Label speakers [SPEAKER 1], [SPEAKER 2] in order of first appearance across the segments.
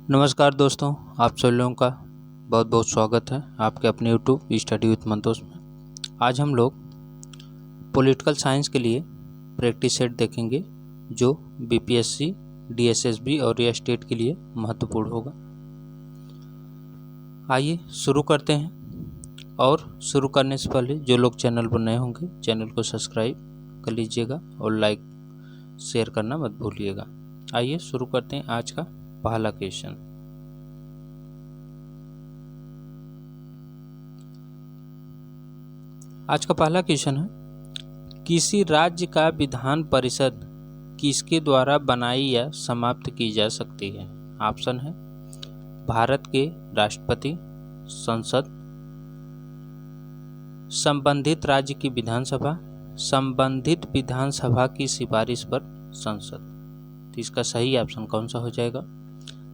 [SPEAKER 1] नमस्कार दोस्तों, आप सभी लोगों का बहुत बहुत स्वागत है आपके अपने यूट्यूब स्टडी विथ मंतोष में। आज हम लोग पॉलिटिकल साइंस के लिए प्रैक्टिस सेट देखेंगे जो बीपीएससी, डीएसएसबी और रियल एस्टेट के लिए महत्वपूर्ण होगा। आइए शुरू करते हैं। और शुरू करने से पहले जो लोग चैनल पर नए होंगे चैनल को सब्सक्राइब कर लीजिएगा और लाइक शेयर करना मत भूलिएगा। आइए शुरू करते हैं आज का पहला क्वेश्चन। आज का पहला क्वेश्चन है, किसी राज्य का विधान परिषद किसके द्वारा बनाई या समाप्त की जा सकती है? ऑप्शन है भारत के राष्ट्रपति, संसद, संबंधित राज्य की विधानसभा, संबंधित विधानसभा की सिफारिश पर संसद। तो इसका सही ऑप्शन कौन सा हो जाएगा?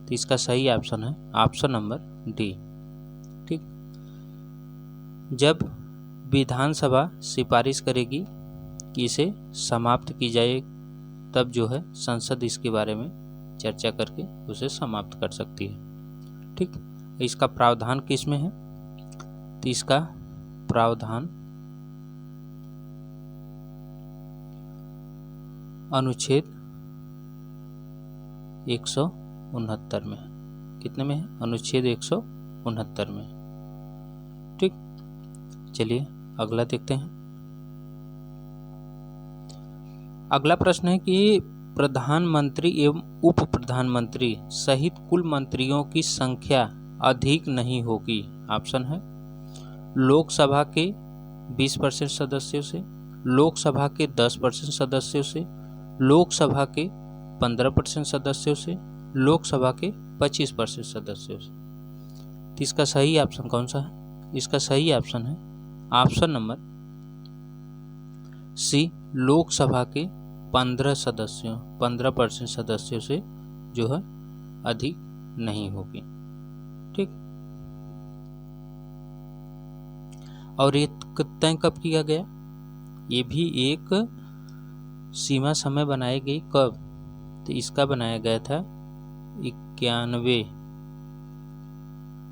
[SPEAKER 1] तो इसका सही ऑप्शन है ऑप्शन नंबर डी। ठीक, जब विधानसभा सिफारिश करेगी कि इसे समाप्त की जाए तब जो है संसद इसके बारे में चर्चा करके उसे समाप्त कर सकती है। ठीक, इसका प्रावधान किस में है? तो इसका प्रावधान अनुच्छेद 169 में है। कितने में है? अनुच्छेद 169 में। ठीक, चलिए अगला देखते हैं। अगला प्रश्न है कि प्रधानमंत्री एवं उप प्रधानमंत्री सहित कुल मंत्रियों की संख्या अधिक नहीं होगी। ऑप्शन है लोकसभा के 20% सदस्यों से, लोकसभा के 10% सदस्यों से, लोकसभा के 15% सदस्यों से, लोकसभा के 25% सदस्यों से। तो इसका सही ऑप्शन कौन सा है? इसका सही ऑप्शन है ऑप्शन नंबर सी, लोकसभा के 15% सदस्यों से जो है अधिक नहीं होगी। ठीक, और ये तय कब किया गया? ये भी एक सीमा समय बनाई गई। कब? तो इसका बनाया गया था 91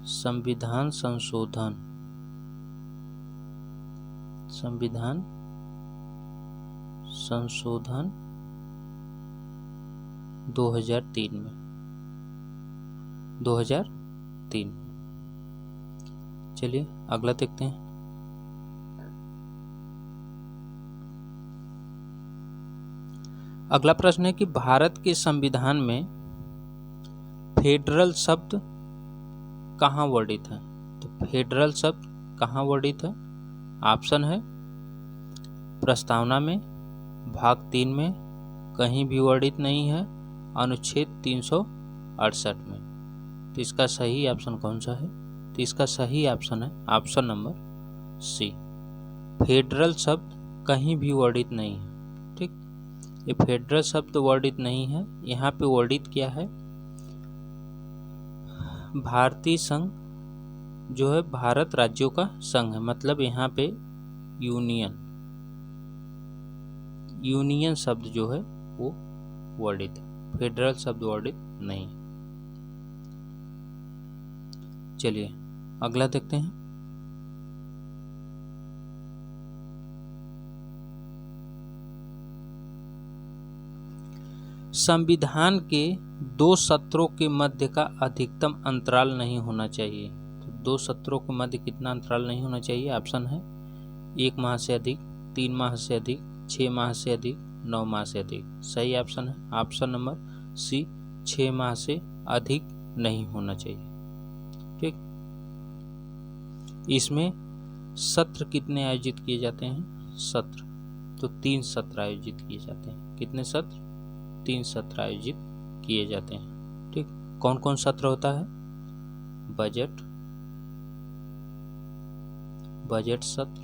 [SPEAKER 1] संविधान संशोधन 2003 में 2003। चलिए अगला देखते हैं। अगला प्रश्न है कि भारत के संविधान में फेडरल शब्द कहाँ वर्णित है? तो फेडरल शब्द कहाँ वर्णित है? ऑप्शन है प्रस्तावना में, भाग 3 में, कहीं भी वर्णित नहीं है, अनुच्छेद 368 में। तो इसका सही ऑप्शन कौन सा है? तो इसका सही ऑप्शन है ऑप्शन नंबर सी, फेडरल शब्द कहीं भी वर्णित नहीं है। ठीक, ये फेडरल शब्द वर्णित नहीं है। यहाँ पे वर्णित क्या है? भारतीय संघ जो है भारत राज्यों का संघ है, मतलब यहाँ पे यूनियन शब्द जो है वो वर्णित है, फेडरल शब्द वर्णित नहीं। चलिए अगला देखते हैं। संविधान के 2 सत्रों के मध्य का अधिकतम अंतराल नहीं होना चाहिए। तो 2 सत्रों के मध्य कितना अंतराल नहीं होना चाहिए? ऑप्शन है 1 माह से अधिक, 3 माह से अधिक, 6 माह से अधिक, 9 माह से अधिक। सही ऑप्शन है ऑप्शन नंबर सी, 6 माह से अधिक नहीं होना चाहिए। ठीक, इसमें सत्र कितने आयोजित किए जाते हैं? सत्र तो 3 सत्र आयोजित किए जाते हैं। कितने सत्र? 3 सत्र आयोजित किए जाते हैं। ठीक, कौन कौन सत्र होता है? बजट सत्र,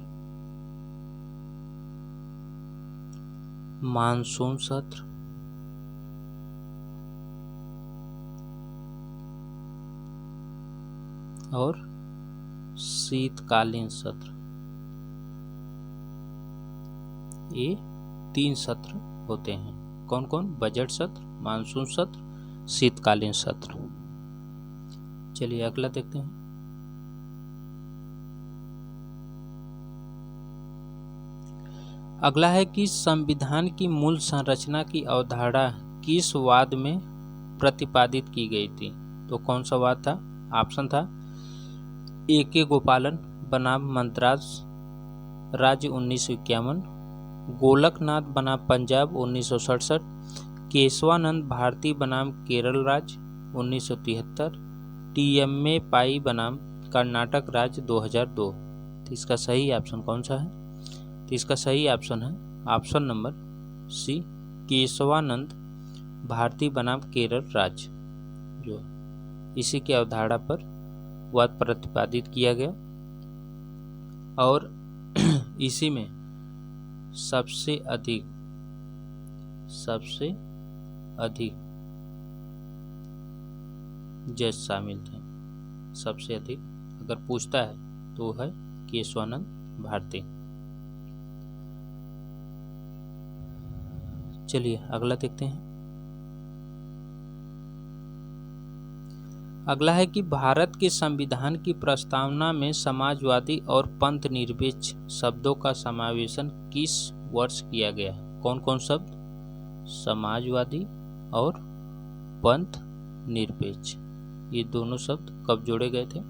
[SPEAKER 1] मानसून सत्र, और शीतकालीन सत्र। ये 3 सत्र होते हैं। कौन कौन? बजट सत्र, मानसून सत्र, शीतकालीन सत्र। चलिए अगला देखते हैं। अगला है कि संविधान की मूल संरचना की अवधारणा किस वाद में प्रतिपादित की गई थी? तो कौन सा वाद था? ऑप्शन था A.K. गोपालन बनाम मद्रास राज्य 1951, गोलकनाथ बनाम पंजाब 1967, केशवानंद भारती बनाम केरल राज्य 1973, TMA पाई बनाम कर्नाटक राज्य 2002। तो इसका सही ऑप्शन कौन सा है? तो इसका सही ऑप्शन है option number C, Keshavananda Bharati बनाम केरल राज्य, जो इसी की अवधारणा पर वाद प्रतिपादित किया गया और इसी में सबसे अधिक जज शामिल थे। सबसे अधिक अगर पूछता है तो है केशवानंद भारती। चलिए अगला देखते हैं। अगला है कि भारत के संविधान की प्रस्तावना में समाजवादी और पंथ निरपेक्ष शब्दों का समावेशन किस वर्ष किया गया? कौन कौन शब्द? समाजवादी और पंथ निरपेक्ष, ये दोनों शब्द कब जोड़े गए थे?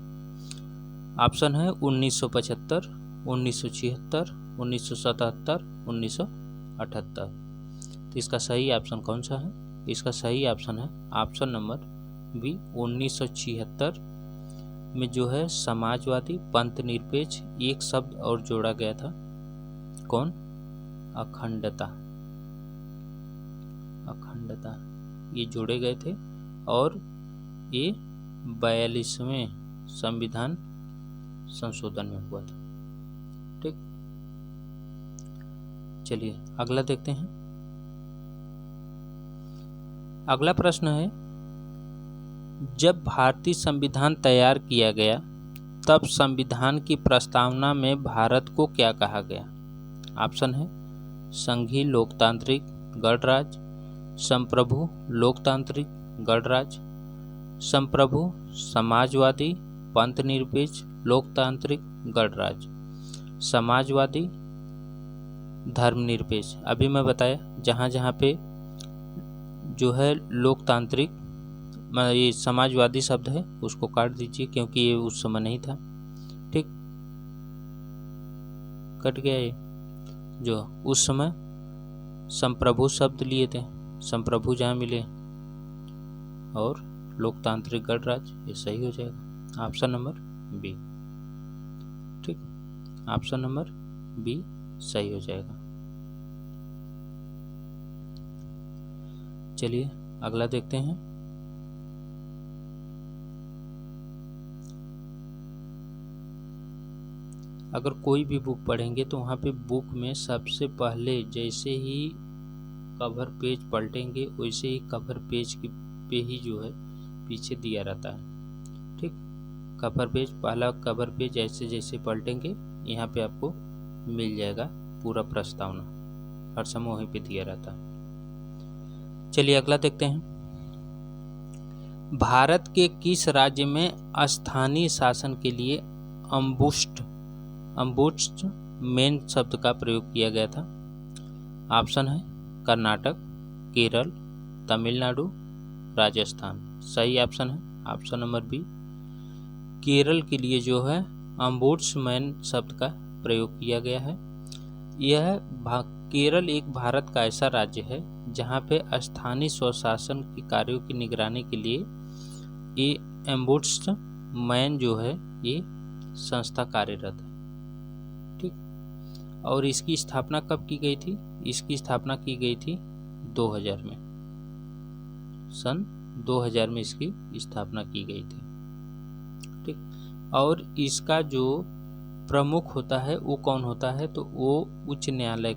[SPEAKER 1] ऑप्शन है 1975, 1976, 1977, 1978। तो इसका सही ऑप्शन कौन सा है? इसका सही ऑप्शन है ऑप्शन नंबर बी, 1976 में जो है समाजवादी पंथ निरपेक्ष एक शब्द और जोड़ा गया था। कौन? अखंडता। ये जोड़े गए थे और ये 42वें संविधान संशोधन में हुआ था। ठीक, चलिए अगला देखते हैं। अगला प्रश्न है, जब भारतीय संविधान तैयार किया गया तब संविधान की प्रस्तावना में भारत को क्या कहा गया? ऑप्शन है संघीय लोकतांत्रिक गणराज्य, संप्रभु लोकतांत्रिक गणराज्य, संप्रभु समाजवादी पंथ निरपेक्ष लोकतांत्रिक गणराज्य, समाजवादी धर्मनिरपेक्ष। अभी मैं बताया जहाँ जहाँ पे जो है लोकतांत्रिक ये समाजवादी शब्द है उसको काट दीजिए क्योंकि ये उस समय नहीं था। ठीक, कट गया ये। जो उस समय संप्रभु शब्द लिए थे, संप्रभु जहाँ मिले, और लोकतांत्रिक गणराज्य, ये सही हो जाएगा ऑप्शन नंबर बी। ठीक, ऑप्शन नंबर बी सही हो जाएगा। चलिए अगला देखते हैं। अगर कोई भी बुक पढ़ेंगे तो वहाँ पे बुक में सबसे पहले जैसे ही कवर पेज पलटेंगे वैसे ही कवर पेज पे ही जो है पीछे दिया रहता है। ठीक, कवर पेज, पहला कवर पेज जैसे जैसे पलटेंगे यहाँ पे आपको मिल जाएगा पूरा प्रस्तावना, हर समय वहीं पे दिया रहता है। चलिए अगला देखते हैं। भारत के किस राज्य में स्थानीय शासन के लिए अम्बुड्समैन शब्द का प्रयोग किया गया था? ऑप्शन है कर्नाटक, केरल, तमिलनाडु, राजस्थान। सही ऑप्शन है ऑप्शन नंबर बी, केरल के लिए जो है अम्बुड्समैन शब्द का प्रयोग किया गया है। यह केरल एक भारत का ऐसा राज्य है जहाँ पे स्थानीय स्वशासन के कार्यों की निगरानी के लिए ये अम्बुड्समैन जो है ये संस्था कार्यरत है। ठीक, और इसकी स्थापना कब की गई थी? इसकी स्थापना की गई थी 2000 में, सन 2000 में इसकी स्थापना की गई थी। ठीक, और इसका जो प्रमुख होता है वो कौन होता है? तो वो उच्च न्यायालय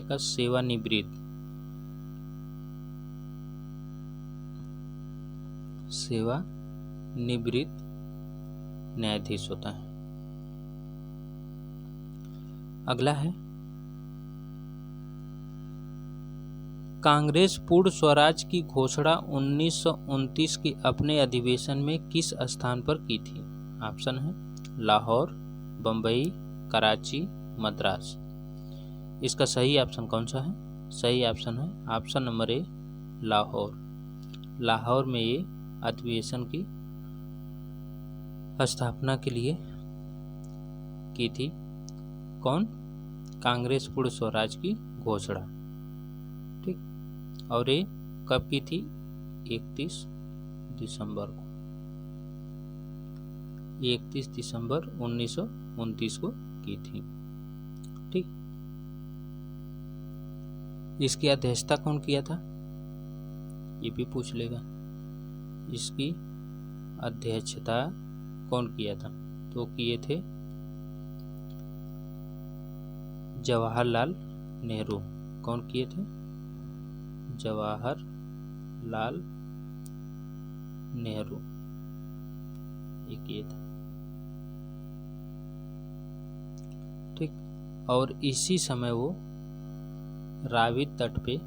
[SPEAKER 1] का सेवानिवृत्त न्यायाधीश होता है। अगला है, कांग्रेस पूर्ण स्वराज की घोषणा 1929 के अपने अधिवेशन में किस स्थान पर की थी? ऑप्शन है लाहौर, बम्बई, कराची, मद्रास। इसका सही ऑप्शन कौन सा है? सही ऑप्शन है ऑप्शन नंबर ए लाहौर। लाहौर में ये अधिवेशन की स्थापना के लिए की थी। कौन? कांग्रेस पूर्ण स्वराज की घोषणा। ठीक, और ये कब की थी? 31 दिसंबर को। 31 दिसंबर 1929 को की थी। ठीक, इसकी अध्यक्षता कौन किया था? ये भी पूछ लेगा। इसकी अध्यक्षता कौन किया था? तो किए थे जवाहरलाल नेहरू। कौन किए थे? जवाहरलाल नेहरू ये किए थे। ठीक, और इसी समय वो रावी तट पे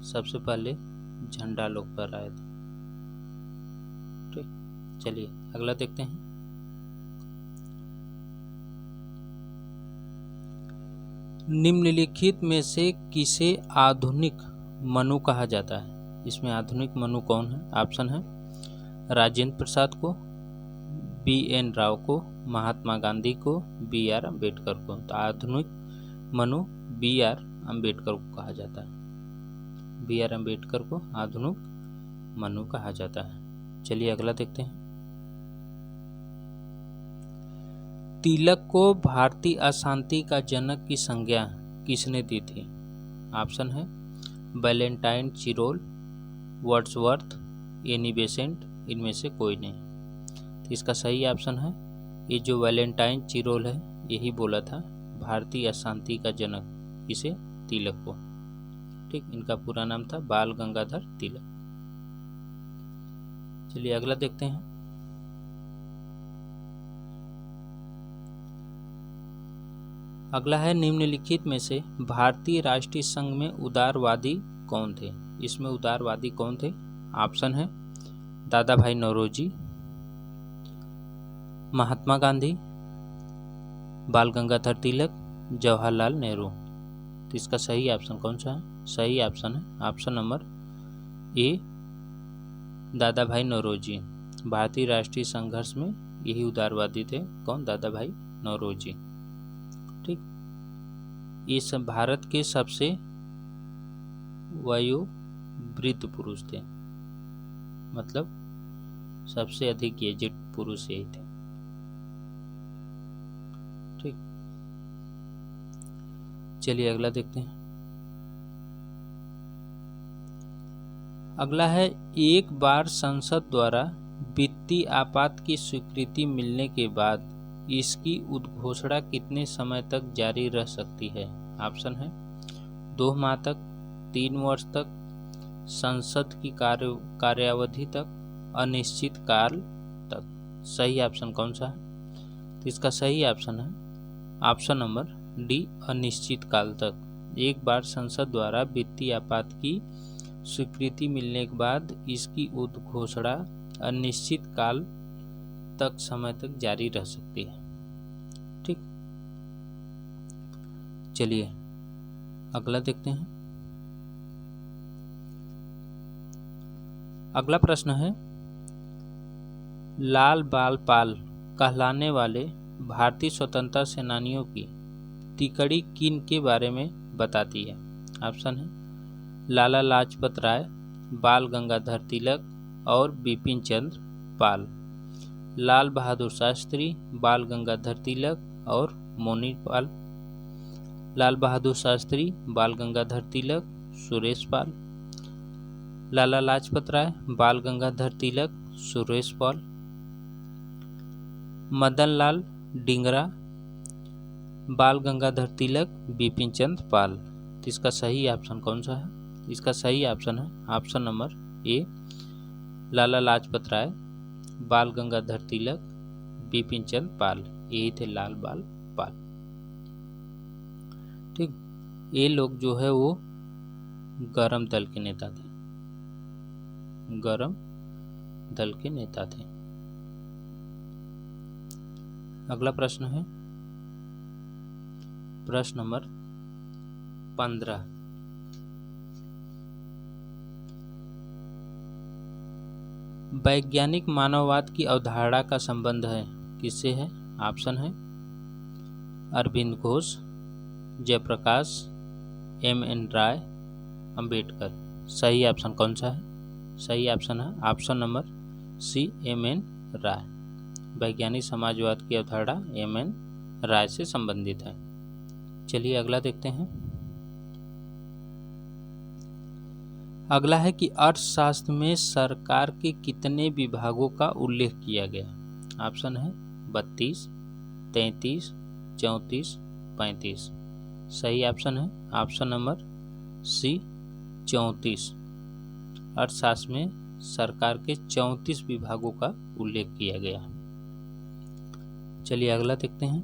[SPEAKER 1] सबसे पहले झंडा लोग पर आए थे। ठीक, चलिए अगला देखते हैं। निम्नलिखित में से किसे आधुनिक मनु कहा जाता है? इसमें आधुनिक मनु कौन है? ऑप्शन है राजेंद्र प्रसाद को, BN राव को, महात्मा गांधी को, BR अम्बेडकर को। तो आधुनिक मनु BR अम्बेडकर को कहा जाता है। BR अम्बेडकर को आधुनिक मनु कहा जाता है। चलिए अगला देखते हैं। तिलक को भारतीय अशांति का जनक की संज्ञा किसने दी थी? ऑप्शन है Valentine Chirol, Wordsworth, Annie Besant. इनमें से कोई नहीं। तो इसका सही ऑप्शन है ये जो वैलेंटाइन चिरोल है, यही बोला था भारतीय अशांति का जनक किसे? तिलक को। ठीक, इनका पूरा नाम था बाल गंगाधर तिलक। चलिए अगला देखते हैं। अगला है निम्नलिखित में से भारतीय राष्ट्रीय संघ में उदारवादी कौन थे? इसमें उदारवादी कौन थे? ऑप्शन है दादा भाई नौरोजी, महात्मा गांधी, बाल गंगाधर तिलक, जवाहरलाल नेहरू। तो इसका सही ऑप्शन कौन सा है? सही ऑप्शन है ऑप्शन नंबर ए दादा भाई नौरोजी। भारतीय राष्ट्रीय संघर्ष में यही उदारवादी थे। कौन? दादा भाई नौरोजी। ठीक, ये सब भारत के सबसे वयोवृद्ध पुरुष थे, मतलब सबसे अधिक एजेड पुरुष यही थे। ठीक, चलिए अगला देखते हैं। अगला है एक बार संसद द्वारा वित्तीय आपात की स्वीकृति मिलने के बाद इसकी उद्घोषणा कितने समय तक जारी रह सकती है? ऑप्शन है 2 माह तक, 3 वर्ष तक, संसद की कार्यावधि तक, अनिश्चित काल तक। सही ऑप्शन कौन सा है? तो इसका सही ऑप्शन है ऑप्शन नंबर डी अनिश्चित काल तक। एक बार संसद द्वारा वित्तीय आपात की स्वीकृति मिलने के बाद इसकी उद्घोषणा अनिश्चित काल तक समय तक जारी रह सकती है। ठीक, चलिए अगला देखते हैं। अगला प्रश्न है लाल बाल पाल कहलाने वाले भारतीय स्वतंत्रता सेनानियों की तिकड़ी किन के बारे में बताती है? ऑप्शन है लाला लाजपत राय, बाल गंगाधर तिलक और बिपिन चंद्र पाल। लाल बहादुर शास्त्री, बाल गंगाधर तिलक और मोनी पाल। लाल बहादुर शास्त्री, बाल गंगाधर तिलक, सुरेश पाल। लाला लाजपत राय, बाल गंगाधर तिलक, सुरेश पाल। मदन लाल डिंगरा, बाल गंगाधर तिलक, बिपिन चंद्र पाल। तो इसका सही ऑप्शन कौन सा है? इसका सही ऑप्शन है ऑप्शन नंबर ए लाला लाजपत राय, बाल गंगाधर तिलक, बिपिन चंद्र पाल। यही थे लाल बाल पाल। ठीक, ये लोग जो है वो गरम दल के नेता थे, गरम दल के नेता थे। अगला प्रश्न है प्रश्न नंबर 15। वैज्ञानिक मानववाद की अवधारणा का संबंध है किससे है? ऑप्शन है अरविंद घोष, जयप्रकाश, M.N. राय, अंबेडकर। सही ऑप्शन कौन सा है? सही ऑप्शन है ऑप्शन नंबर सी, M.N. राय। वैज्ञानिक समाजवाद की अवधारणा M.N. राय से संबंधित है। चलिए अगला देखते हैं। अगला है कि अर्थशास्त्र में सरकार के कितने विभागों का उल्लेख किया गया? ऑप्शन है 32, 33, 34, 35। सही ऑप्शन है ऑप्शन नंबर सी, 34। अर्थशास्त्र में सरकार के 34 विभागों का उल्लेख किया गया। चलिए अगला देखते हैं।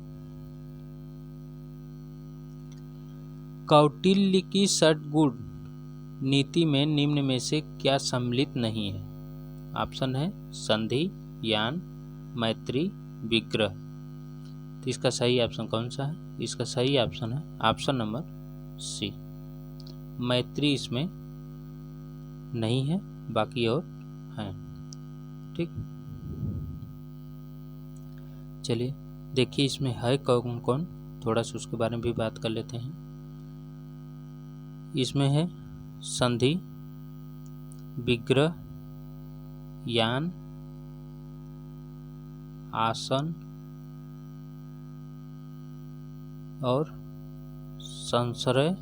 [SPEAKER 1] कौटिल्य की षटगुण नीति में निम्न में से क्या सम्मिलित नहीं है? ऑप्शन है संधि, यान, मैत्री, विग्रह। तो इसका सही ऑप्शन कौन सा है? इसका सही ऑप्शन है ऑप्शन नंबर सी, मैत्री इसमें नहीं है, बाकी और हैं। ठीक, चलिए देखिए इसमें है कौन कौन, थोड़ा सा उसके बारे में भी बात कर लेते हैं। इसमें है संधि, विग्रह, यान, आसन और संश्रय,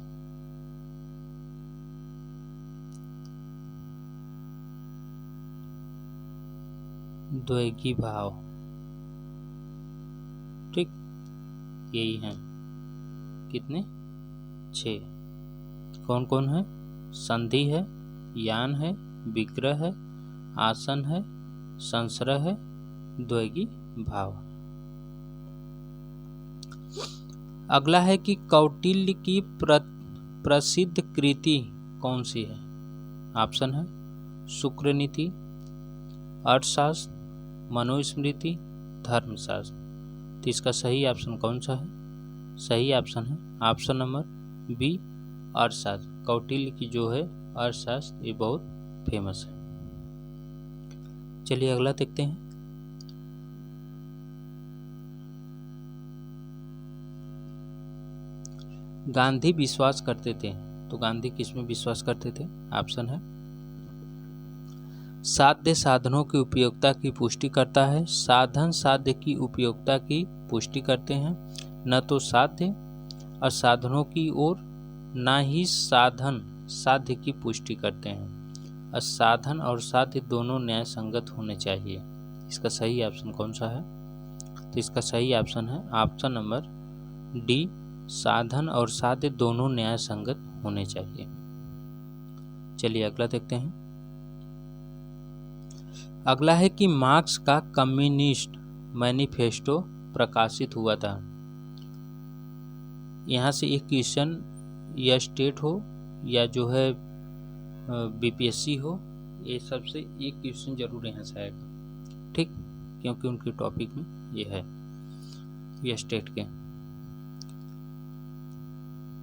[SPEAKER 1] द्वैगी भाव। ठीक, यही है। कितने? 6। कौन कौन है? संधि है, यान है, विग्रह है, आसन है, संश्रय है, द्वैगी भाव। अगला है कि कौटिल्य की प्रसिद्ध कृति कौन सी है? ऑप्शन है शुक्रनीति, अर्थशास्त्र, मनुस्मृति, धर्मशास्त्र। तो इसका सही ऑप्शन कौन सा है? सही ऑप्शन है ऑप्शन नंबर बी, अर्थशास्त्र। कौटिल्य की जो है अर्थशास्त्र ये बहुत फेमस है। चलिए अगला देखते हैं। गांधी विश्वास करते थे, तो गांधी किसमें विश्वास करते थे? ऑप्शन है साध्य साधनों की उपयोगिता की पुष्टि करता है, साधन साध्य की उपयोगिता की पुष्टि करते हैं, न तो साध्य और साधनों की ओर, न ही साधन साध्य की पुष्टि करते हैं। और साधन और साध्य दोनों न्याय संगत होने चाहिए। इसका सही ऑप्शन कौन सा है? तो इसका सही ऑप्शन है ऑप्शन नंबर डी, साधन और साध्य दोनों न्याय संगत होने चाहिए। चलिए अगला देखते हैं। अगला है कि मार्क्स का कम्युनिस्ट मैनिफेस्टो प्रकाशित हुआ था। यहाँ से एक क्वेश्चन या स्टेट हो या जो है बीपीएससी हो, ये सबसे एक क्वेश्चन जरूर यहाँ से आएगा। ठीक, क्योंकि उनके टॉपिक में ये है, ये स्टेट के।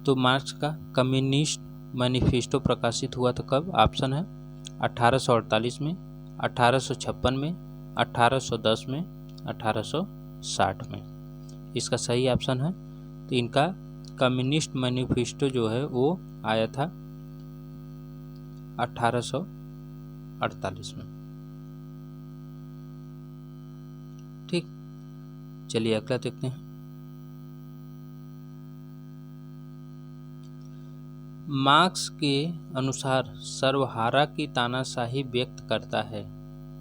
[SPEAKER 1] तो मार्क्स का कम्युनिस्ट मैनिफेस्टो प्रकाशित हुआ था कब? ऑप्शन है 1848 में, 1856 में, 1810 में, 1860 में। इसका सही ऑप्शन है, तो इनका कम्युनिस्ट मैनिफेस्टो जो है वो आया था 1848 में। ठीक, चलिए अगला देखते हैं। मार्क्स के अनुसार सर्वहारा की तानाशाही व्यक्त करता है।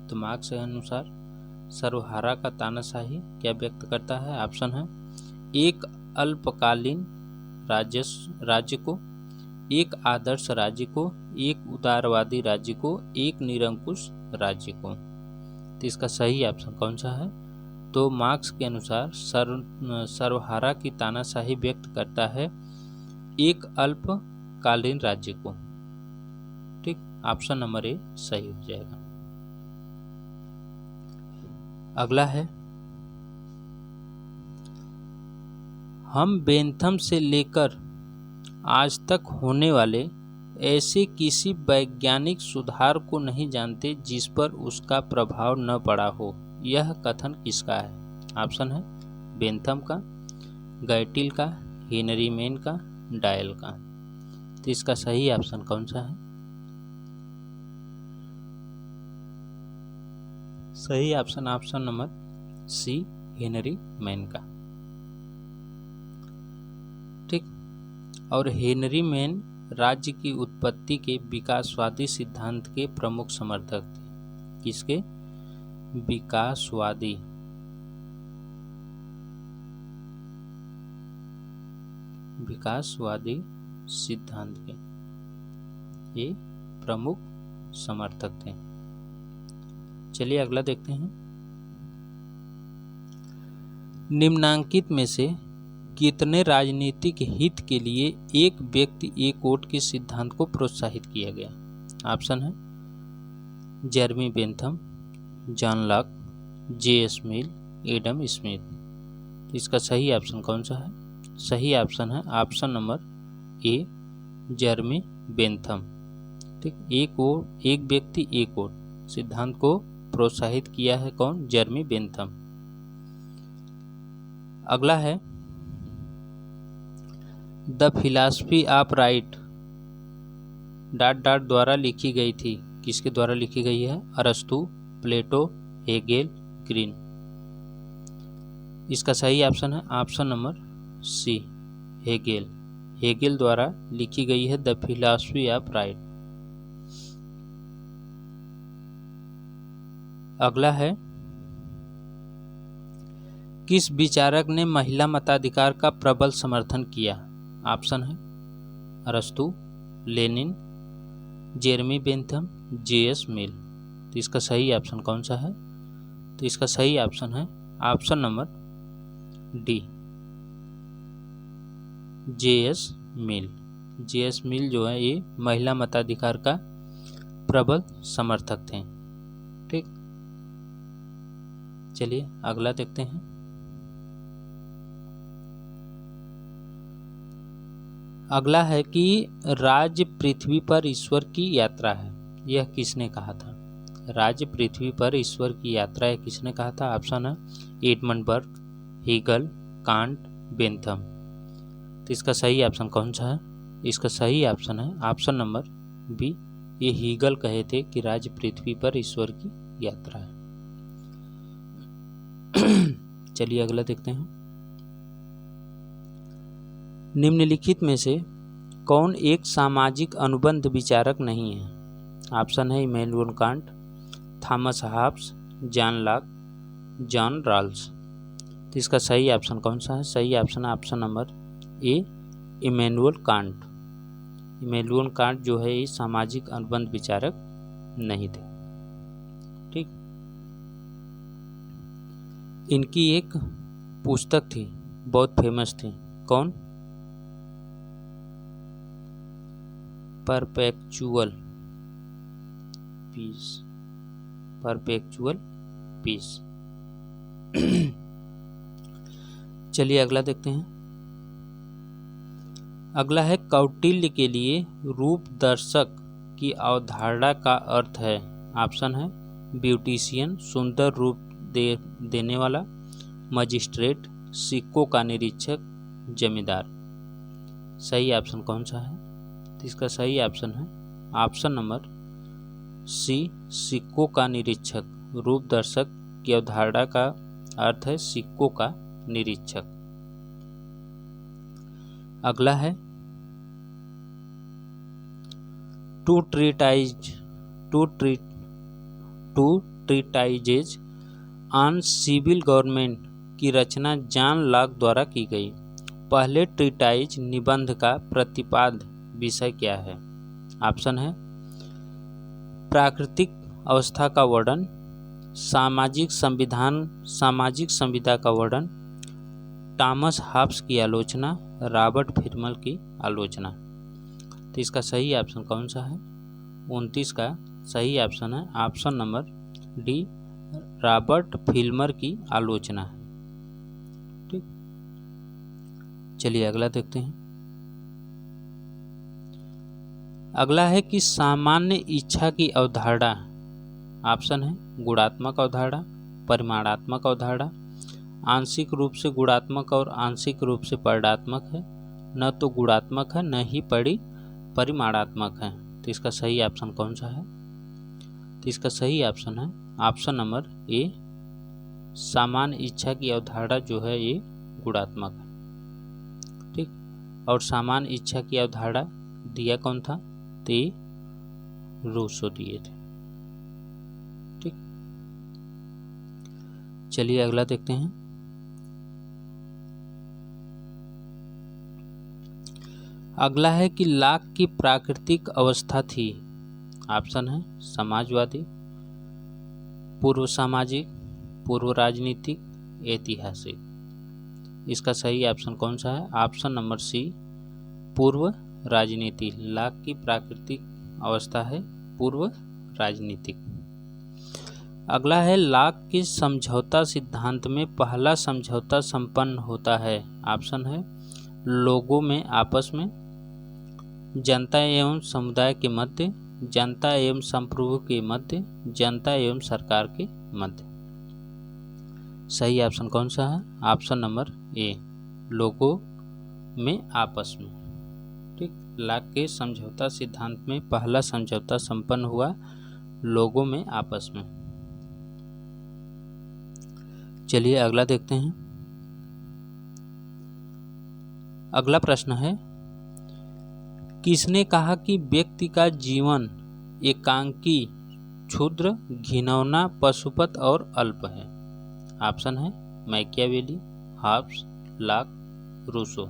[SPEAKER 1] तो मार्क्स के अनुसार सर्वहारा का तानाशाही क्या व्यक्त करता है? ऑप्शन है एक अल्पकालीन राज्य को, एक आदर्श राज्य को, एक उदारवादी राज्य को, एक निरंकुश राज्य को। तो इसका सही ऑप्शन कौन सा है? तो मार्क्स के अनुसार सर्वहारा की तानाशाही व्यक्त करता है एक अल्पकालीन राज्य को। ठीक, ऑप्शन नंबर ए सही हो जाएगा। अगला है, हम बेंथम से लेकर आज तक होने वाले ऐसे किसी वैज्ञानिक सुधार को नहीं जानते जिस पर उसका प्रभाव न पड़ा हो। यह कथन किसका है? ऑप्शन है बेंथम का, गैटिल का, हेनरी मेन का, डायल का। तो इसका सही ऑप्शन कौन सा है? सही option number C, Henry Maine का। ठीक, और हेनरी मेन राज्य की उत्पत्ति के विकासवादी सिद्धांत के प्रमुख समर्थक थे। किसके? विकासवादी सिद्धांत के ये प्रमुख समर्थक थे। चलिए अगला देखते हैं। निम्नांकित में से कितने राजनीतिक हित के लिए एक व्यक्ति एक वोट के सिद्धांत को प्रोत्साहित किया गया? ऑप्शन है Jeremy Bentham, John Locke, J S. Mill, Adam Smith. इसका सही ऑप्शन कौन सा है? सही ऑप्शन है option number A, Jeremy Bentham. ठीक, एक व्यक्ति एक वोट सिद्धांत को प्रोत्साहित किया है कौन? Jeremy Bentham. अगला है, द फिलॉसफी ऑफ राइट ... द्वारा लिखी गई थी। किसके द्वारा लिखी गई है? अरस्तु, प्लेटो, हेगेल, ग्रीन। इसका सही ऑप्शन है option number C, Hegel. Hegel द्वारा लिखी गई है द फिलॉसफी ऑफ राइट। अगला है, किस विचारक ने महिला मताधिकार का प्रबल समर्थन किया? ऑप्शन है अरस्तु, लेनिन, जेरमी बेंथम, जे.एस. मिल। तो इसका सही ऑप्शन कौन सा है? तो इसका सही ऑप्शन है ऑप्शन नंबर डी, जे.एस. मिल। जे.एस. मिल जो है ये महिला मताधिकार का प्रबल समर्थक थे। ठीक, चलिए अगला देखते हैं। अगला है कि राज्य पृथ्वी पर ईश्वर की यात्रा है, यह किसने कहा था? राज्य पृथ्वी पर ईश्वर की यात्रा है किसने कहा था? ऑप्शन है Edmund Burke, Hegel, Kant, Bentham. तो इसका सही ऑप्शन कौन सा है? इसका सही ऑप्शन है ऑप्शन नंबर बी, ये हेगल कहे थे कि राज्य पृथ्वी पर ईश्वर की यात्रा है। चलिए अगला देखते हैं। निम्नलिखित में से कौन एक सामाजिक अनुबंध विचारक नहीं है? ऑप्शन है Immanuel Kant, Thomas Hobbes, John Locke, John Rawls. तो इसका सही ऑप्शन कौन सा है? सही ऑप्शन है ऑप्शन नंबर ए, इमैनुअल कांट। इमैनुअल कांट जो है ये सामाजिक अनुबंध विचारक नहीं थे। ठीक, इनकी एक पुस्तक थी बहुत फेमस थी, कौन? Perpetual peace. Perpetual peace. चलिए अगला देखते हैं। अगला है, कौटिल्य के लिए रूप दर्शक की अवधारणा का अर्थ है। ऑप्शन है ब्यूटिशियन, सुंदर रूप देने वाला, मजिस्ट्रेट, सिक्कों का निरीक्षक, जमींदार। सही ऑप्शन कौन सा है? तो इसका सही ऑप्शन है ऑप्शन नंबर सी, सिक्कों का निरीक्षक। रूप दर्शक की अवधारणा का अर्थ है सिक्कों का निरीक्षक। अगला है, टू ट्रीटाइजेज ऑन सिविल गवर्नमेंट की रचना जॉन लॉक द्वारा की गई। पहले ट्रीटाइज निबंध का प्रतिपाद्य विषय क्या है? ऑप्शन है प्राकृतिक अवस्था का वर्णन, सामाजिक संविधा का वर्णन, टॉमस हॉब्स की आलोचना, रॉबर्ट फिल्मर की आलोचना। तो इसका सही ऑप्शन कौन सा है? 29 का सही ऑप्शन है option number D, Robert Filmer की आलोचना है। ठीक, चलिए अगला देखते हैं। अगला है कि सामान्य इच्छा की अवधारणा, ऑप्शन है गुणात्मक अवधारणा, परिमाणात्मक अवधारणा, आंशिक रूप से गुणात्मक और आंशिक रूप से परिमाणात्मक है, न तो गुणात्मक है न ही परिमाणात्मक है। तो इसका सही ऑप्शन कौन सा है? तो इसका सही ऑप्शन है ऑप्शन नंबर ए, सामान्य इच्छा की अवधारणा जो है ये गुणात्मक है। ठीक, और सामान्य इच्छा की अवधारणा दिया कौन था? तो रूसो दिए थे। ठीक, चलिए अगला देखते हैं। अगला है कि लाक की प्राकृतिक अवस्था थी, ऑप्शन है समाजवादी, पूर्व सामाजिक, पूर्व राजनीतिक, ऐतिहासिक। इसका सही ऑप्शन कौन सा है? ऑप्शन नंबर सी, पूर्व राजनीति। लाक की प्राकृतिक अवस्था है पूर्व राजनीतिक। अगला है लाक के समझौता सिद्धांत में पहला समझौता संपन्न होता है, ऑप्शन है लोगों में आपस में, जनता एवं समुदाय के मध्य, जनता एवं संप्रभु के मध्य, जनता एवं सरकार के मध्य। सही ऑप्शन कौन सा है? ऑप्शन नंबर ए, लोगों में आपस में। ठीक, लाक के समझौता सिद्धांत में पहला समझौता संपन्न हुआ लोगों में आपस में। चलिए अगला देखते हैं। अगला प्रश्न है, किसने कहा कि व्यक्ति का जीवन एकांकी, क्षुद्र, घिनौना, पशुपत और अल्प है? ऑप्शन है मैकियावेली, हॉब्स, लाक, रूसो।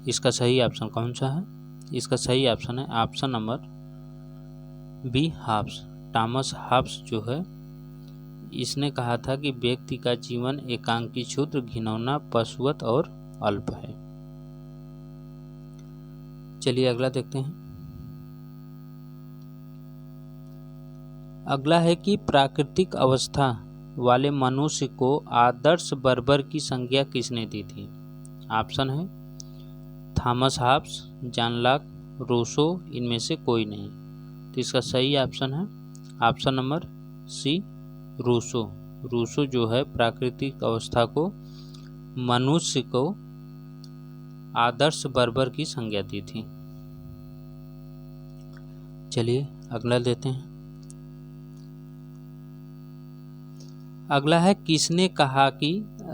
[SPEAKER 1] इसका सही ऑप्शन कौन सा है? इसका सही ऑप्शन है option number B, Hobbes. Thomas Hobbes जो है इसने कहा था कि व्यक्ति का जीवन एकांकी, क्षुद्र, घिनौना, पशुवत और अल्प है। चलिए अगला देखते हैं। अगला है कि प्राकृतिक अवस्था वाले मनुष्य को आदर्श बर्बर की संज्ञा किसने दी थी? ऑप्शन है Thomas Hobbes, John Locke, Rousseau, इनमें से कोई नहीं। तो इसका सही ऑप्शन है option number C, Rousseau. Rousseau जो है प्राकृतिक अवस्था को मनुष्य को आदर्श बर्बर की संज्ञा दी थी। चलिए अगला लेते हैं। अगला है, किसने कहा कि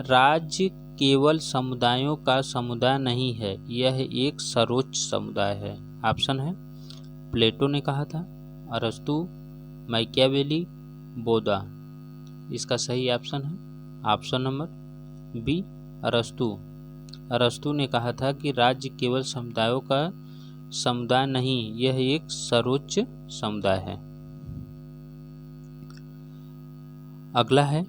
[SPEAKER 1] राज्य केवल समुदायों का समुदाय नहीं है, यह एक सर्वोच्च समुदाय है? ऑप्शन है प्लेटो ने कहा था, अरस्तु, मैकियावेली, बोधा। इसका सही ऑप्शन है ऑप्शन नंबर बी, अरस्तु। अरस्तु ने कहा था कि राज्य केवल समुदायों का समुदाय नहीं, यह एक सर्वोच्च समुदाय है। अगला है,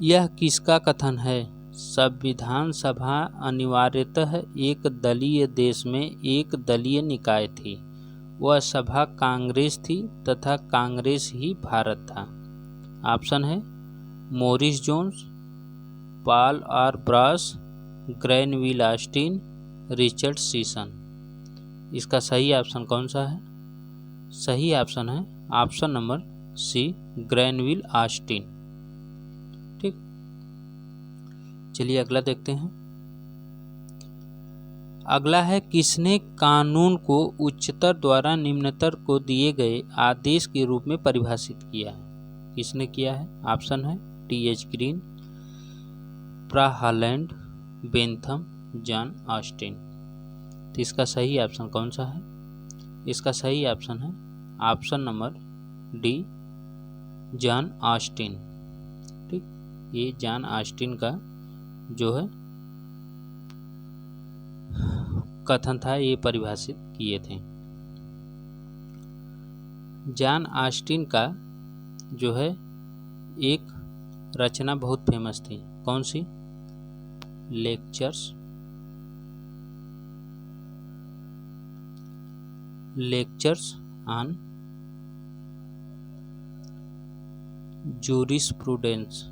[SPEAKER 1] यह किसका कथन है? संविधान सभा अनिवार्यतः एक दलीय देश में एक दलीय निकाय थी। वह सभा कांग्रेस थी तथा कांग्रेस ही भारत था। ऑप्शन है Morris Jones, Paul R Brass, Granville Austin, Richard Sisson. इसका सही ऑप्शन कौन सा है? सही ऑप्शन है option number C, Granville Austin. ठीक, चलिए अगला देखते हैं। अगला है, किसने कानून को उच्चतर द्वारा निम्नतर को दिए गए आदेश के रूप में परिभाषित किया है? किसने किया है? ऑप्शन है टी.एच. ग्रीन, प्राहालैंड, बेंथम, जॉन ऑस्टिन। तो इसका सही ऑप्शन कौन सा है? इसका सही ऑप्शन है option number D, John Austin. ठीक, ये जॉन ऑस्टिन का जो है कथन था, ये परिभाषित किए थे। जॉन ऑस्टिन का जो है एक रचना बहुत फेमस थी, कौन सी? लेक्चर्स ऑन जूरिस्प्रूडेंस,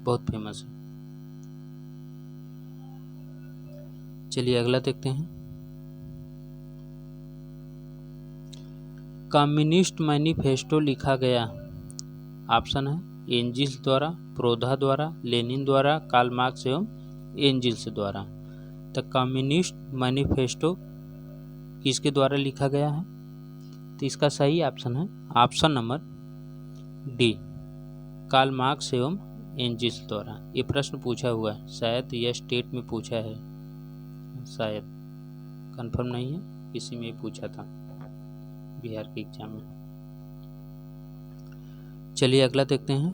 [SPEAKER 1] बहुत फेमस है। चलिए अगला देखते हैं। कम्युनिस्ट मैनिफेस्टो लिखा गया, ऑप्शन है एंजिल्स द्वारा, प्रोधा द्वारा, लेनिन द्वारा, कार्ल मार्क्स एवं एंजिल्स द्वारा। तो कम्युनिस्ट मैनिफेस्टो किसके द्वारा लिखा गया है? तो इसका सही ऑप्शन है option number D, Karl Marx एवं एंजिल्स द्वारा। ये प्रश्न पूछा हुआ है, शायद यह स्टेट में पूछा है, शायद कंफर्म नहीं है, किसी में पूछा था बिहार के एग्जाम में। चलिए अगला देखते हैं।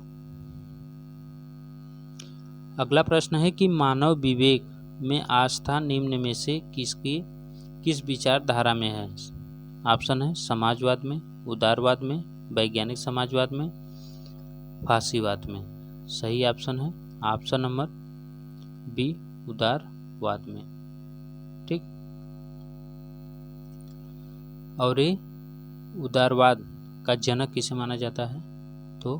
[SPEAKER 1] अगला प्रश्न है कि मानव विवेक में आस्था निम्न में से किस विचारधारा में है? ऑप्शन है समाजवाद में, उदारवाद में, वैज्ञानिक समाजवाद में, फासीवाद में। सही ऑप्शन है ऑप्शन नंबर बी, उदारवाद में। ठीक, और ये उदारवाद का जनक किसे माना जाता है? तो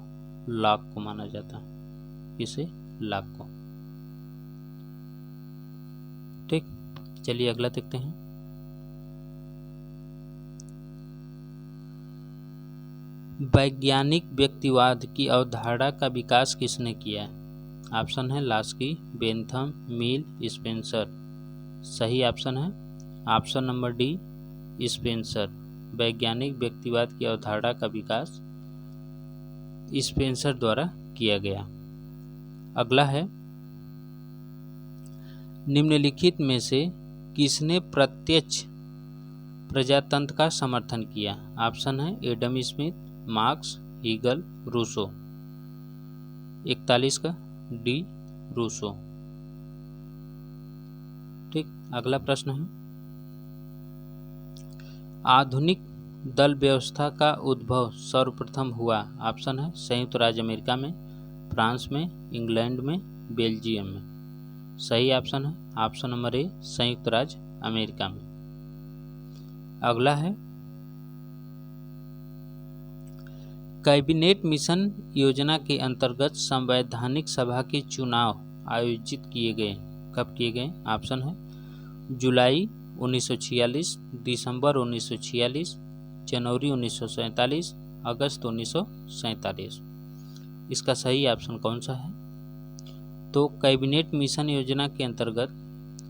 [SPEAKER 1] लॉक को माना जाता है। किसे? लॉक को। ठीक, चलिए अगला देखते हैं। वैज्ञानिक व्यक्तिवाद की अवधारणा का विकास किसने किया? ऑप्शन है लास्की, बेंथम, मिल, स्पेंसर। सही ऑप्शन है ऑप्शन नंबर डी, स्पेंसर। वैज्ञानिक व्यक्तिवाद की अवधारणा का विकास स्पेंसर द्वारा किया गया। अगला है, निम्नलिखित में से किसने प्रत्यक्ष प्रजातंत्र का समर्थन किया? ऑप्शन है Adam Smith, Marx, Hegel, Rousseau. 41 का डी, रूसो। ठीक, अगला प्रश्न है, आधुनिक दल व्यवस्था का उद्भव सर्वप्रथम हुआ? ऑप्शन है संयुक्त राज्य अमेरिका में, फ्रांस में, इंग्लैंड में, बेल्जियम में। सही ऑप्शन है ऑप्शन नंबर ए, संयुक्त राज्य अमेरिका में। अगला है, कैबिनेट मिशन योजना के अंतर्गत संवैधानिक सभा के चुनाव आयोजित किए गए, कब किए गए? ऑप्शन है जुलाई 1946, दिसंबर 1946, जनवरी 1947, अगस्त 1947। इसका सही ऑप्शन कौन सा है? तो कैबिनेट मिशन योजना के अंतर्गत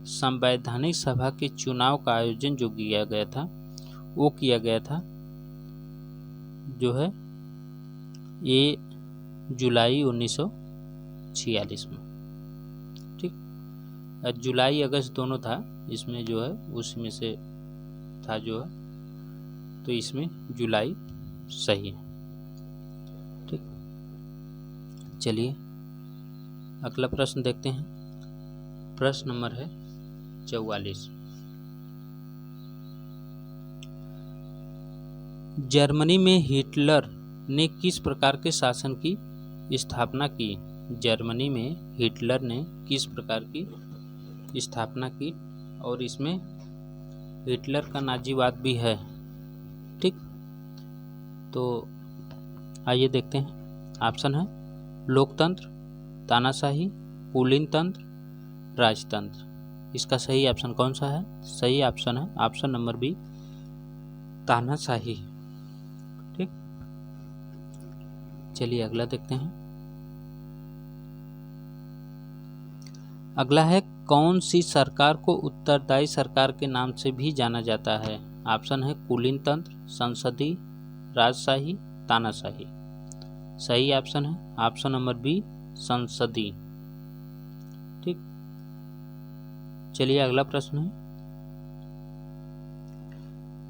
[SPEAKER 1] संवैधानिक सभा के चुनाव का आयोजन जो किया गया था, वो किया गया था जो है ये जुलाई 1946 में। ठीक, जुलाई अगस्त दोनों था, इसमें जो है उसी में से था जो है, तो इसमें जुलाई सही है। ठीक, चलिए अगला प्रश्न देखते हैं। प्रश्न नंबर है 44। जर्मनी में हिटलर ने किस प्रकार के शासन की स्थापना की? जर्मनी में हिटलर ने किस प्रकार की स्थापना की? और इसमें हिटलर का नाजीवाद भी है। ठीक, तो आइए देखते हैं। ऑप्शन है लोकतंत्र, तानाशाही, कुलीन तंत्र, राजतंत्र। इसका सही ऑप्शन कौन सा है? सही ऑप्शन है ऑप्शन नंबर बी, तानाशाही। ठीक, चलिए अगला देखते हैं। अगला है, कौन सी सरकार को उत्तरदायी सरकार के नाम से भी जाना जाता है? ऑप्शन है कुलीन तंत्र, संसदीय, राजशाही, तानाशाही। सही ऑप्शन है ऑप्शन नंबर बी, संसदीय। ठीक, चलिए अगला प्रश्न है,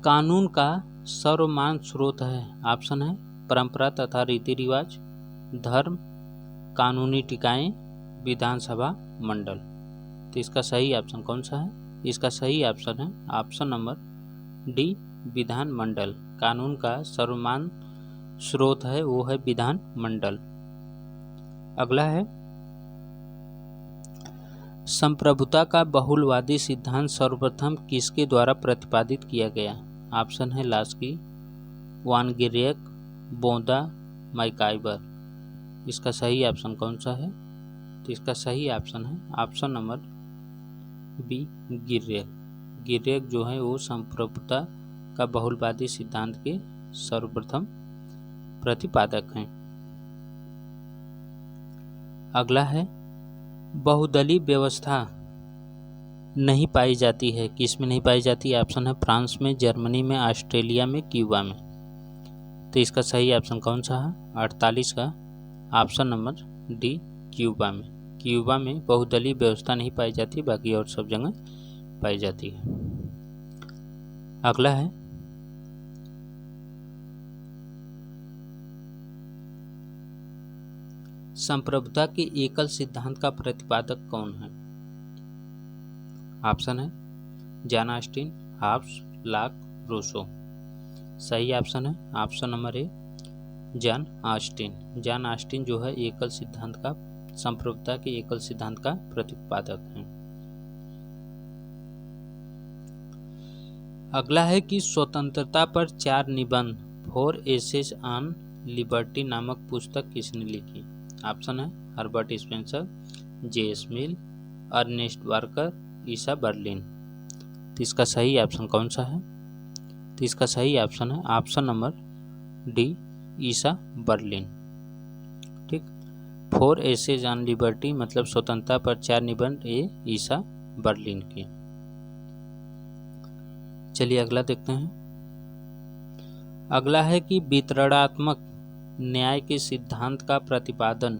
[SPEAKER 1] कानून का सर्वमान्य स्रोत है? ऑप्शन है परंपरा तथा रीति रिवाज, धर्म, कानूनी टिकाएं, विधानसभा, मंडल। तो इसका सही ऑप्शन कौन सा है? इसका सही ऑप्शन है ऑप्शन नंबर डी, विधान मंडल। कानून का सर्वमान्य स्रोत है वो है विधान मंडल। अगला है संप्रभुता का बहुलवादी सिद्धांत सर्वप्रथम किसके द्वारा प्रतिपादित किया गया? ऑप्शन है लास्की, वानगेरिक, बोंदा, मैकाइबर। इसका सही ऑप्शन कौन सा है? तो इसका सही ऑप्शन है ऑप्शन नंबर बी, गिर्यक। गिर्यक जो है वो संप्रभुता का बहुलवादी सिद्धांत के सर्वप्रथम प्रतिपादक हैं। अगला है बहुदलीय व्यवस्था नहीं पाई जाती है, किस में नहीं पाई जाती? ऑप्शन है फ्रांस में, जर्मनी में, ऑस्ट्रेलिया में, क्यूबा में। तो इसका सही ऑप्शन कौन सा है? 48 का ऑप्शन नंबर डी, क्यूबा में। क्यूबा में बहुदलीय व्यवस्था नहीं पाई जाती, बाकी और सब जगह पाई जाती है। अगला है संप्रभुता के एकल सिद्धांत का प्रतिपादक कौन है? ऑप्शन है John Austin, Hobbes, Locke, Rousseau. सही ऑप्शन है option number A, John Austin. John Austin जो है एकल सिद्धांत का, संप्रभुता के एकल सिद्धांत का प्रतिपादक हैं। अगला है कि स्वतंत्रता पर 4 निबंध, 4 एसेज ऑन लिबर्टी नामक पुस्तक किसने लिखी? ऑप्शन है हर्बर्ट स्पेंसर, जे.एस. मिल, अर्नेस्ट बार्कर, ईसा बर्लिन। तो इसका सही ऑप्शन कौन सा है? तो इसका सही ऑप्शन है ऑप्शन नंबर डी, ईसा बर्लिन। ठीक, 4 एसेज ऑन लिबर्टी मतलब स्वतंत्रता पर 4 निबंध, ये ईसा बर्लिन की। चलिए अगला देखते हैं। अगला है कि वितरणात्मक न्याय के सिद्धांत का प्रतिपादन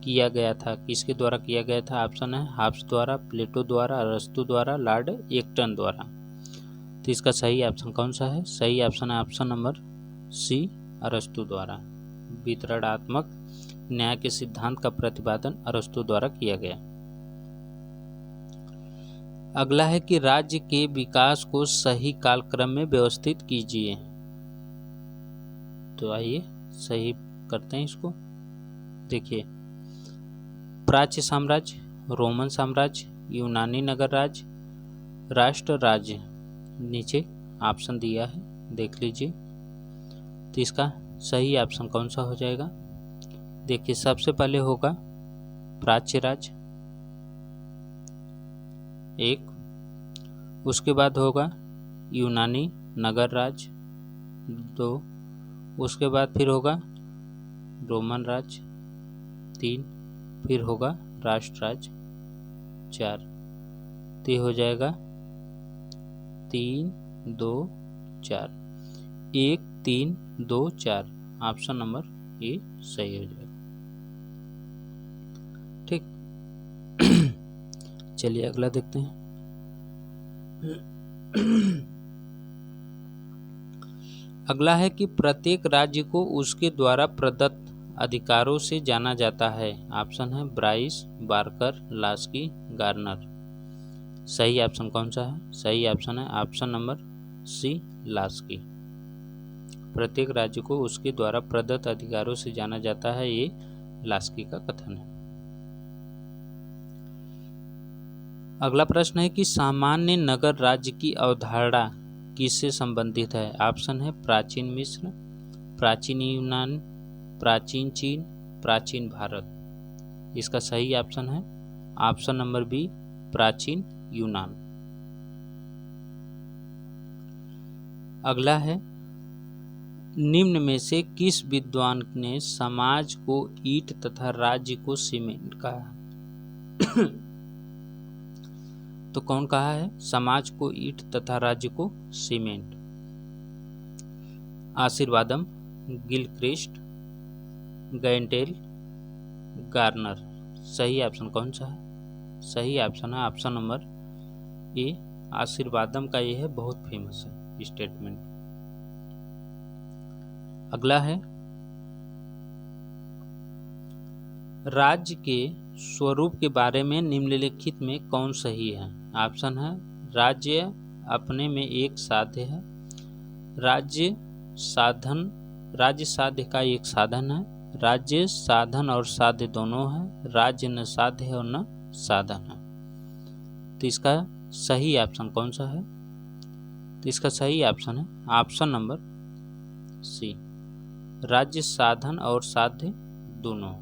[SPEAKER 1] किया गया था, किसके द्वारा किया गया था? ऑप्शन है हॉब्स द्वारा, प्लेटो द्वारा, अरस्तु द्वारा, लॉर्ड एक्टन द्वारा। तो इसका सही ऑप्शन कौन सा है? सही ऑप्शन है ऑप्शन नंबर सी, अरस्तु द्वारा। वितरणात्मक न्याय के सिद्धांत का प्रतिपादन अरस्तु द्वारा किया गया। अगला है कि राज्य के विकास को सही कालक्रम में व्यवस्थित कीजिए। तो आइए सही करते हैं इसको। देखिए, प्राच्य साम्राज्य, रोमन साम्राज्य, यूनानी नगर राज्य, राष्ट्र राज्य। नीचे ऑप्शन दिया है, देख लीजिए। तो इसका सही ऑप्शन कौन सा हो जाएगा? देखिए, सबसे पहले होगा प्राच्य राज्य एक, उसके बाद होगा यूनानी नगर राज्य 2, उसके बाद फिर होगा रोमन राज्य 3, फिर होगा राष्ट्र राज्य 4। तो ये हो जाएगा 3, 2, 4, 1, 3, 2, 4। ऑप्शन नंबर ए सही हो जाएगा। ठीक, चलिए अगला देखते हैं। अगला है कि प्रत्येक राज्य को उसके द्वारा प्रदत्त अधिकारों से जाना जाता है। ऑप्शन है ब्राइस, बार्कर, लास्की, गार्नर। सही ऑप्शन कौन सा है? सही ऑप्शन है ऑप्शन नंबर सी, लास्की। प्रत्येक राज्य को उसके द्वारा प्रदत्त अधिकारों से जाना जाता है, ये लास्की का कथन है। अगला प्रश्न है कि सामान्य नगर राज्य की अवधारणा किससे संबंधित है? ऑप्शन है प्राचीन मिस्र, प्राचीन यूनान, प्राचीन चीन, प्राचीन भारत। इसका सही ऑप्शन है ऑप्शन नंबर बी, प्राचीन यूनान। अगला है निम्न में से किस विद्वान ने समाज को ईंट तथा राज्य को सीमेंट कहा? तो कौन कहा है समाज को ईंट तथा राज्य को cement? Asirvatham, Gilchrist, Gettell, Garner. सही ऑप्शन कौन सा है? सही ऑप्शन है ऑप्शन नंबर ए, आशीर्वादम का यह है बहुत फेमस है स्टेटमेंट। अगला है राज्य के स्वरूप के बारे में निम्नलिखित में कौन सही है? ऑप्शन है राज्य अपने में एक साध्य है, राज्य साध्य का एक साधन है। राज्य साधन और साध्य दोनों है। राज्य न साध्य है और न साधन है। तो इसका सही ऑप्शन कौन सा है? तो इसका सही ऑप्शन है ऑप्शन नंबर सी, राज्य साधन और साध्य दोनों।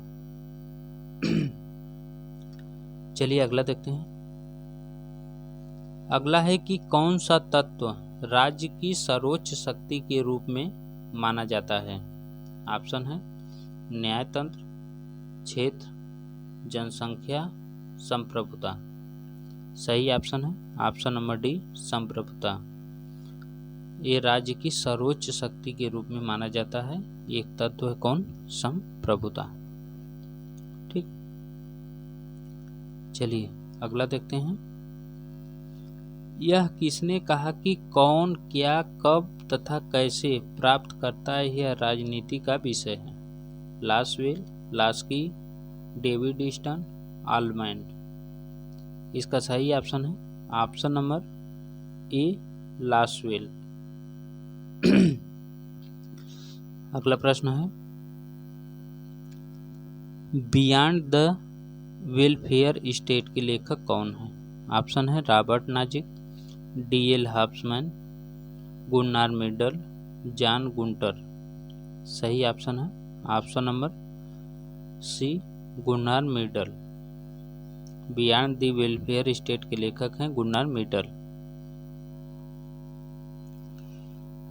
[SPEAKER 1] चलिए अगला देखते हैं। अगला है कि कौन सा तत्व राज्य की सर्वोच्च शक्ति के रूप में माना जाता है? ऑप्शन है न्यायतंत्र, क्षेत्र, जनसंख्या, संप्रभुता। सही ऑप्शन है ऑप्शन नंबर डी, संप्रभुता। ये राज्य की सर्वोच्च शक्ति के रूप में माना जाता है। एक तत्व है कौन? संप्रभुता। ठीक, चलिए अगला देखते हैं। यह किसने कहा कि कौन, क्या, कब तथा कैसे प्राप्त करता है यह राजनीति का विषय है? Lasswell, Laski, David Easton, Almond. इसका सही ऑप्शन है ऑप्शन नंबर ए, लासवेल। अगला प्रश्न है, बियॉन्ड द वेलफेयर स्टेट के लेखक कौन है? ऑप्शन है Robert Nozick, D L. Hobman, Gunnar Myrdal, John Gunther. सही ऑप्शन है option number C, Gunnar Myrdal. Beyond the welfare state के लेखक हैं गुन्नार मिडल।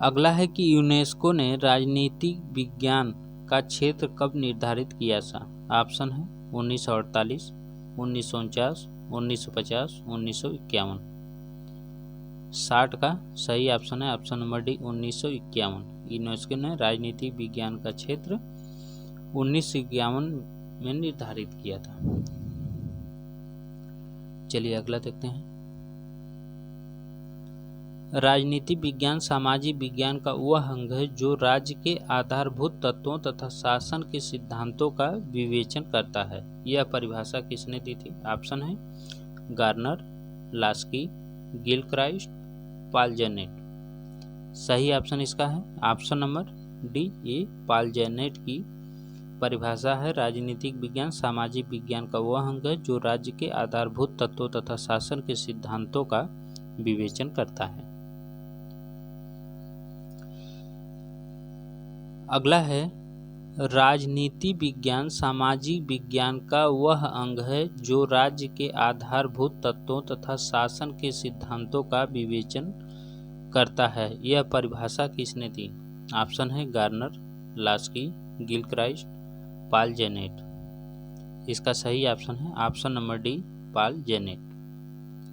[SPEAKER 1] अगला है कि यूनेस्को ने राजनीतिक विज्ञान का क्षेत्र कब निर्धारित किया था? ऑप्शन है 1948, 1949, 1950, 1951। 60 का सही ऑप्शन है ऑप्शन नंबर डी, 1951। यूनेस्को ने राजनीतिक विज्ञान का क्षेत्र 1951 में निर्धारित किया था। चलिए अगला देखते हैं। राजनीति विज्ञान सामाजिक विज्ञान का वह अंग है जो राज्य के आधारभूत तत्वों तथा शासन के सिद्धांतों का विवेचन करता है। यह परिभाषा किसने दी थी? ऑप्शन है गार्नर, लास्की, गिलक्राइस्ट, पालजेनेट। सही ऑप्शन इसका है ऑप्शन नंबर डी, ये पालजेनेट की परिभाषा है। राजनीतिक विज्ञान सामाजिक विज्ञान का वह अंग है जो राज्य के आधारभूत तत्वों तथा शासन के सिद्धांतों का विवेचन करता है। अगला है, राजनीति विज्ञान सामाजिक विज्ञान का वह अंग है जो राज्य के आधारभूत तत्वों तथा शासन के सिद्धांतों का विवेचन करता है। यह परिभाषा किसने दी? ऑप्शन है गार्नर, लास्की, गिलक्राइस्ट, पालजेनेट। इसका सही ऑप्शन है ऑप्शन नंबर डी, पालजेनेट।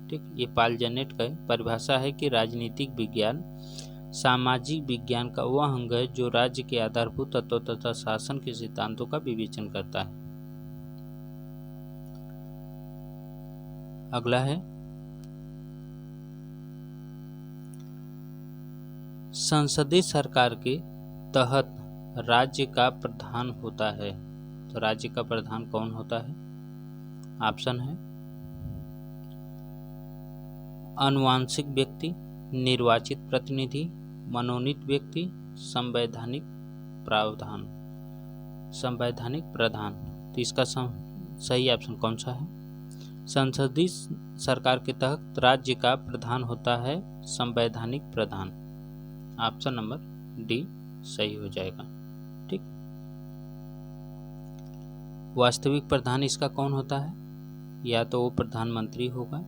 [SPEAKER 1] ठीक, ये पालजेनेट का परिभाषा है कि राजनीतिक विज्ञान सामाजिक विज्ञान का वह अंग है जो राज्य के आधारभूत तत्वों तथा शासन के सिद्धांतों का विवेचन करता है। अगला है, संसदीय सरकार के तहत राज्य का प्रधान होता है। तो राज्य का प्रधान कौन होता है? ऑप्शन है आनुवांशिक व्यक्ति, निर्वाचित प्रतिनिधि, मनोनीत व्यक्ति, संवैधानिक प्रावधान, संवैधानिक प्रधान। तो इसका सही ऑप्शन कौन सा है? संसदीय सरकार के तहत राज्य का प्रधान होता है संवैधानिक प्रधान। ऑप्शन नंबर डी सही हो जाएगा। ठीक, वास्तविक प्रधान इसका कौन होता है? या तो वो प्रधानमंत्री होगा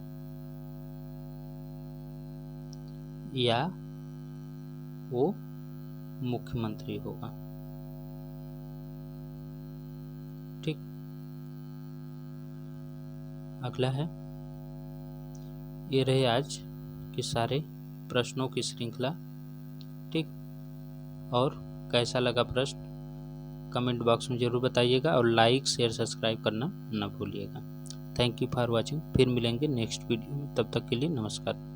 [SPEAKER 1] या वो मुख्यमंत्री होगा। ठीक, अगला है, ये रहे आज के सारे प्रश्नों की श्रृंखला। ठीक, और कैसा लगा प्रश्न कमेंट बॉक्स में जरूर बताइएगा और लाइक शेयर सब्सक्राइब करना न भूलिएगा। Thank you for watching. फिर मिलेंगे नेक्स्ट वीडियो में, तब तक के लिए नमस्कार।